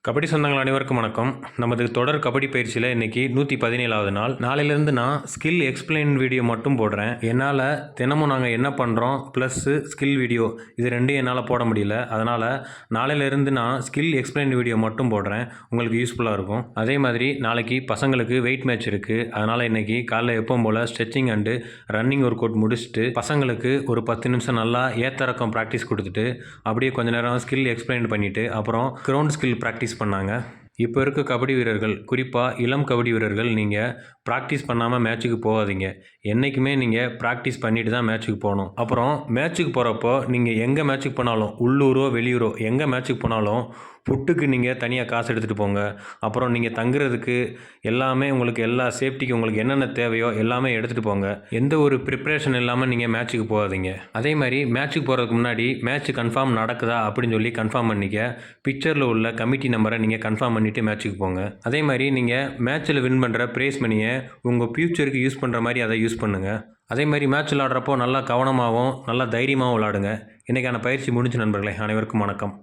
கபடி சொந்தங்கள் அனைவருக்கும் வணக்கம். நமது தொடர் கபடி பயிற்சியில் இன்றைக்கி 117வது நாள். நாளையிலேருந்து நான் ஸ்கில் எக்ஸ்பிளைன் வீடியோ மட்டும் போடுறேன். என்னால் தினமும் நாங்கள் என்ன பண்ணுறோம் ப்ளஸ்ஸு ஸ்கில் வீடியோ இது ரெண்டையும் என்னால் போட முடியல. அதனால் நாளையிலேருந்து நான் ஸ்கில் எக்ஸ்பிளைன் வீடியோ மட்டும் போடுறேன். உங்களுக்கு யூஸ்ஃபுல்லாக இருக்கும். அதே மாதிரி நாளைக்கு பசங்களுக்கு வெயிட் மேட்ச் இருக்குது. அதனால் இன்றைக்கி காலைல எப்பவும் போல் stretching and running work out முடிச்சுட்டு பசங்களுக்கு ஒரு 10 நிமிஷம் நல்லா ஏத்தரக்கம் ப்ராக்டிஸ் கொடுத்துட்டு அப்படியே கொஞ்சம் நேரம் ஸ்கில் எக்ஸ்பிளைன் பண்ணிவிட்டு அப்புறம் கிரவுண்ட் ஸ்கில் ப்ராக்டிஸ் பண்ணாங்க. இப்போ இருக்க கபடி வீரர்கள், குறிப்பாக இளம் கபடி வீரர்கள், நீங்கள் ப்ராக்டிஸ் பண்ணாமல் மேட்ச்சுக்கு போகாதீங்க. என்றைக்குமே நீங்கள் ப்ராக்டிஸ் பண்ணிட்டு தான் மேட்ச்சுக்கு போகணும். அப்புறம் மேட்ச்சுக்கு போகிறப்போ நீங்கள் எங்கே மேட்ச்சுக்கு போனாலும், உள்ளூரோ வெளியூரோ எங்கே மேட்ச்சுக்கு போனாலும் ஃபுட்டுக்கு நீங்கள் தனியாக காசு எடுத்துகிட்டு போங்க. அப்புறம் நீங்கள் தங்குறதுக்கு எல்லாமே உங்களுக்கு எல்லா சேஃப்டிக்கு உங்களுக்கு என்னென்ன தேவையோ எல்லாமே எடுத்துகிட்டு போங்க. எந்த ஒரு ப்ரிப்ரேஷன் இல்லாமல் நீங்கள் மேட்ச்சுக்கு போகாதீங்க. அதே மாதிரி மேட்ச்சுக்கு போகிறதுக்கு முன்னாடி மேட்ச்சு கன்ஃபார்ம் நடக்குதா அப்படின்னு சொல்லி கன்ஃபார்ம் பண்ணிக்க. பிக்சரில் உள்ள கமிட்டி நம்பரை நீங்கள் கன்ஃபார்ம் பண்ணிவிட்டு மேட்ச்சுக்கு போங்க. அதே மாதிரி நீங்கள் மேட்ச்சில் வின் பண்ணுற ப்ரைஸ் மணியை உங்கள் ஃப்யூச்சருக்கு யூஸ் பண்ணுற மாதிரி அதை யூஸ் பண்ணுங்கள். அதே மாதிரி மேட்ச் விளாட்றப்போ நல்லா கவனமாகவும் நல்லா தைரியமாகவும் விளாடுங்க. இன்றைக்கான பயிற்சி முடிஞ்சு நண்பர்களே. அனைவருக்கும் வணக்கம்.